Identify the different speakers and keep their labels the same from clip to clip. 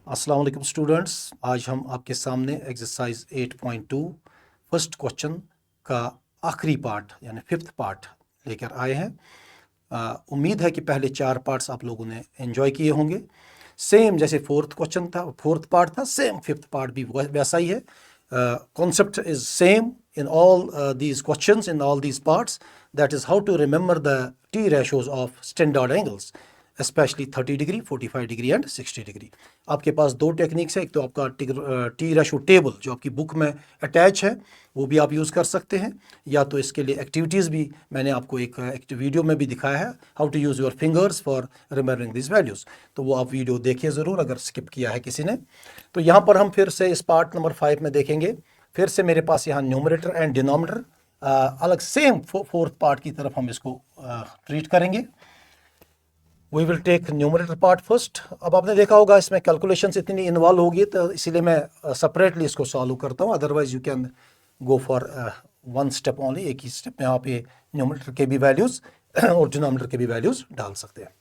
Speaker 1: अस्सलाम वालेकुम स्टूडेंट्स, आज हम आपके सामने एक्सरसाइज 8.2 फर्स्ट क्वेश्चन का आखिरी पार्ट यानी फिफ्थ पार्ट लेकर आए हैं। उम्मीद है कि पहले 4 पार्ट्स आप लोगों ने एंजॉय किए होंगे। सेम जैसे फोर्थ क्वेश्चन था, फोर्थ पार्ट था, सेम फिफ्थ पार्ट भी वैसा ही है। Concept is same in all these questions, in all these parts, that is how to remember the T ratios of standard angles, especially 30 degree, 45 degree and 60 degree. आपके पास दो techniques है, एक तो आपका T ratio table जो आपकी book में attach है वो भी आप यूज़ कर सकते हैं, या तो इसके लिए एक्टिविटीज़ भी मैंने आपको एक वीडियो में भी दिखाया है, how to use your fingers for remembering this values. तो वो आप वीडियो देखिए ज़रूर अगर स्किप किया है किसी ने। तो यहाँ पर हम फिर से इस पार्ट नंबर 5 में देखेंगे। फिर से मेरे पास यहाँ न्यूमरेटर एंड डिनोमिनेटर अलग सेम फोर्थ पार्ट की तरफ हम इसको ट्रीट करेंगे। We will take numerator part first. अब आपने देखा होगा इसमें कैलकुलेशंस इतनी इन्वॉल्व होगी, तो इसीलिए मैं सेपरेटली इसको सॉल्व करता हूँ। Otherwise you can go for one step only, एक ही स्टेप में आप ये न्यूमरेटर के भी वैल्यूज़ और डिनोमिनेटर के भी वैल्यूज़ डाल सकते हैं।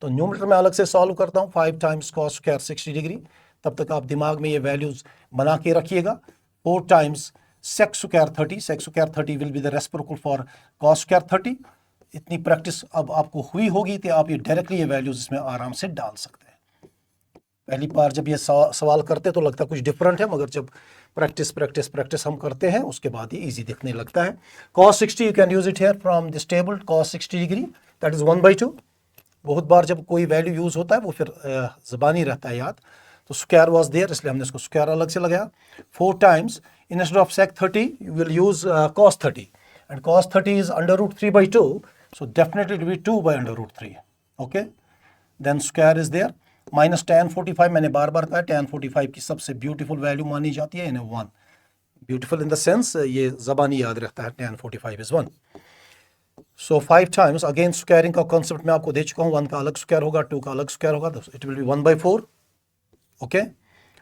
Speaker 1: तो न्यूमरेटर में अलग से सॉल्व करता हूँ, 5 टाइम्स कॉस स्क्वायर 60 डिग्री। तब तक आप दिमाग में ये वैल्यूज़ बना के रखिएगा। 4 times sec square 30, sec square 30 will be the reciprocal for cos square 30। इतनी प्रैक्टिस अब आपको हुई होगी कि आप ये डायरेक्टली ये वैल्यूज़ इसमें आराम से डाल सकते हैं। पहली बार जब ये सवाल करते तो लगता कुछ डिफरेंट है, मगर जब प्रैक्टिस हम करते हैं उसके बाद ये इजी दिखने लगता है। Cos 60 you can use it here from this table, cos 60 degree that is 1/2। बहुत बार जब कोई वैल्यू यूज़ होता है वो फिर ज़बानी रहता है याद। तो स्क्वायर वॉज देयर, इसलिए हमने इसको स्क्वायर अलग से लगाया। 4 times instead of sec 30 you will use cos 30, and cos 30 is √3/2, so definitely it will be 2/√3. okay, then square is there. Minus tan 45 मैंने बार बार कहा, tan 45 की सबसे ब्यूटीफुल वैल्यू मानी जाती है, इन्हें 1। ब्यूटीफुल इन द सेंस ये ज़बानी याद रहता है, tan 45 is 1. So 5 times again squaring का कॉन्सेप्ट मैं आपको दे चुका हूँ। 1 का अलग स्क्वायर होगा, 2 का अलग स्क्वायर होगा, तो it will be 1/4। Okay,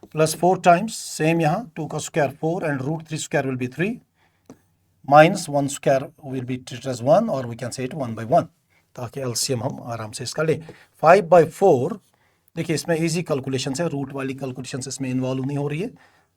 Speaker 1: plus 4 times same यहाँ 2 का square 4 and √3 square will be 3, minus 1 square will be treated as 1, और वी कैन से इट 1/1, ताकि एलसीएम हम आराम से इसका लें। 5/4, देखिए इसमें इजी कैलकुलेशन है, रूट वाली कैलकुलेशन इसमें इन्वॉल्व नहीं हो रही है।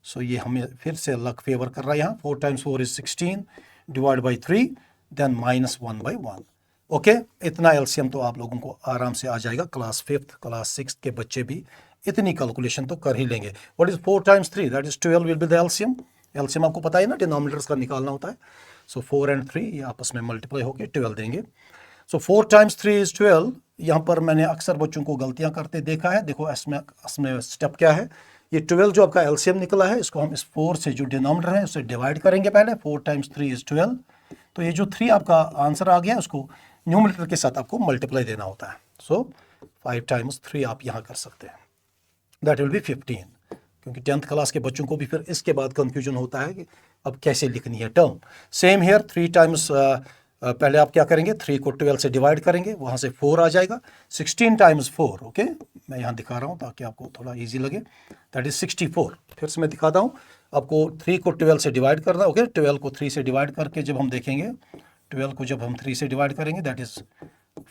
Speaker 1: सो ये हमें फिर से लक फेवर कर रहा है यहाँ। 4 times 4 is 16 divide by 3, then minus 1/1। Okay, इतना एलसीएम तो आप लोगों को आराम से आ जाएगा। क्लास 5th क्लास 6th के बच्चे भी इतनी कैलकुलेशन तो कर ही लेंगे। What is 4 times 3, that is 12 will be the LCM. LCM आपको पता है ना, डिनोमिनेटर्स का निकालना होता है। सो 4 एंड 3 ये आपस में मल्टीप्लाई होकर 12 देंगे। सो 4 टाइम्स 3 इज 12। यहाँ पर मैंने अक्सर बच्चों को गलतियाँ करते देखा है। देखो इसमें स्टेप क्या है, ये 12 जो आपका एलसीएम निकला है, इसको हम इस 4 से जो डिनोमिनेटर है उससे डिवाइड करेंगे पहले। 4 टाइम्स 3 इज 12। तो ये जो 3 आपका आंसर आ गया, उसको न्यूमरेटर के साथ आपको मल्टीप्लाई देना होता है। सो 5 टाइम्स 3 आप यहाँ कर सकते हैं, दैट विल बी 15। क्योंकि 10th क्लास के बच्चों को भी फिर इसके बाद कंफ्यूजन होता है कि अब कैसे लिखनी है टर्म। सेम हेयर 3 टाइम्स पहले आप क्या करेंगे, 3 को 12 से डिवाइड करेंगे, वहाँ से 4 आ जाएगा। 16 टाइम्स 4, ओके, मैं यहाँ दिखा रहा हूँ ताकि आपको थोड़ा इजी लगे, दैट इज 64। फिर से मैं दिखाता हूँ आपको, 3 को 12 से डिवाइड करना, ओके। 12 को 3 से डिवाइड करके जब हम देखेंगे, 12 को जब हम 3 से डिवाइड करेंगे दैट इज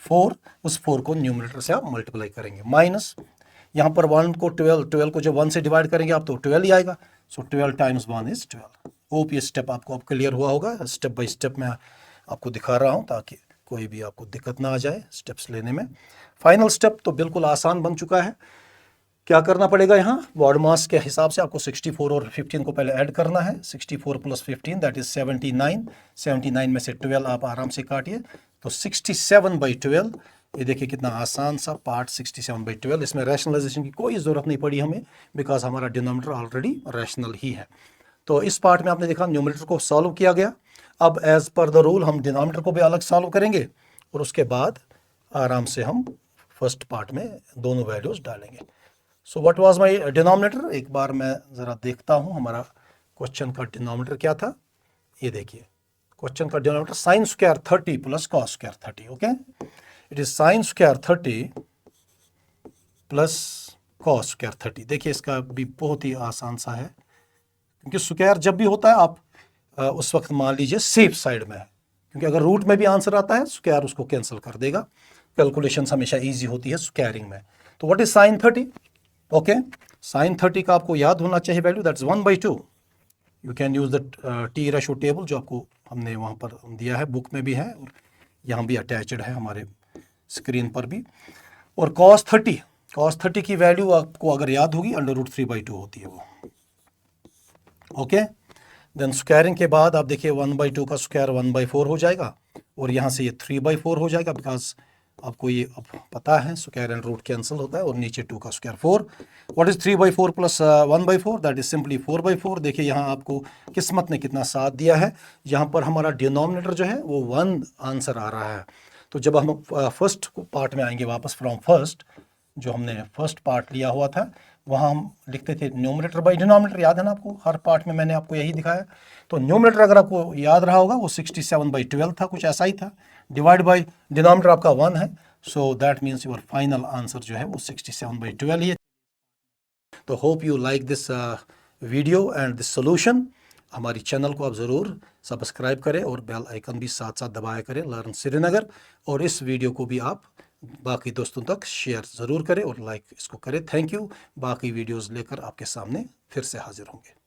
Speaker 1: 4, उस 4 को न्यूमरेटर से आप मल्टीप्लाई करेंगे। माइनस यहाँ पर 1 को 12 को जब 1 से डिवाइड करेंगे आप, तो 12 ही आएगा। सो 12 टाइम्स 1 इज 12। होप ये स्टेप आपको अब क्लियर हुआ होगा। स्टेप बाय स्टेप मैं आपको दिखा रहा हूँ ताकि कोई भी आपको दिक्कत ना आ जाए स्टेप्स लेने में। फाइनल स्टेप तो बिल्कुल आसान बन चुका है। क्या करना पड़ेगा, यहाँ बॉड मास के हिसाब से आपको 64 और 15 को पहले ऐड करना है। 64 प्लस 15 दैट इज 79। 79 में से 12 आप आराम से काटिए, तो 67/12। ये देखिए कितना आसान सा पार्ट, 67/12। इसमें रैशनलाइजेशन की कोई ज़रूरत नहीं पड़ी हमें, बिकॉज हमारा डिनोमिनेटर ऑलरेडी रैशनल ही है। तो इस पार्ट में आपने देखा न्यूमरेटर को सॉल्व किया गया। अब एज पर द रूल हम डिनोमिनेटर को भी अलग सॉल्व करेंगे, और उसके बाद आराम से हम फर्स्ट पार्ट में दोनों वैल्यूज डालेंगे। So what was my denominator, एक बार मैं ज़रा देखता हूँ हमारा क्वेश्चन का डिनोमिनेटर क्या था। ये देखिए क्वेश्चन का denominator sine square 30 plus cos square 30, okay. It is sine square 30 plus cos square 30। देखिए इसका भी बहुत ही आसान सा है, क्योंकि स्क्वायर जब भी होता है आप उस वक्त मान लीजिए सेफ साइड में है, क्योंकि अगर रूट में भी आंसर आता है स्क्वायर उसको कैंसिल कर देगा। कैलकुलेशंस हमेशा इजी होती है स्क्वायरिंग में। तो what is sine 30, okay, sine 30 का आपको याद होना चाहिए value, that's 1/2। You can use the T ratio table जो आपको हमने वहाँ पर दिया है, बुक में भी है और यहाँ भी अटैच्ड है हमारे स्क्रीन पर भी। और cos 30 की वैल्यू आपको अगर याद होगी √3/2 होती है वो। ओके, देन स्क्वायरिंग के बाद आप देखिए 1/2 का स्क्वायर 1/4 हो जाएगा और यहाँ से ये 3/4 हो जाएगा, बिकॉज आपको ये अब पता है स्क्वायर एंड रूट कैंसिल होता है, और नीचे 2 का square 4। What is 3/4 plus 1/4? That is simply 4/4। देखिए यहाँ आपको किस्मत ने कितना साथ दिया है, यहाँ पर हमारा डिनोमिनेटर जो है वो 1 आंसर आ रहा है। तो जब हम फर्स्ट पार्ट में आएंगे वापस फ्रॉम फर्स्ट, जो हमने फर्स्ट पार्ट लिया हुआ था, वहाँ हम लिखते थे न्यूमरेटर बाई डिनोमिनेटर, याद है ना आपको, हर पार्ट में मैंने आपको यही दिखाया। तो न्यूमरेटर अगर आपको याद रहा होगा वो 67/12 था, कुछ ऐसा ही था, डिवाइड बाई डिनोमिनेटर आपका 1 है, so that means your final answer जो है वो 67/12 ही है। तो hope you like this video and this solution. हमारी चैनल को आप ज़रूर सब्सक्राइब करें और बेल आइकन भी साथ साथ दबाया करें, लर्न श्रीनगर। और इस वीडियो को भी आप बाकी दोस्तों तक शेयर ज़रूर करें और लाइक इसको करें। Thank you. बाकी वीडियोस लेकर आपके सामने फिर से हाजिर होंगे।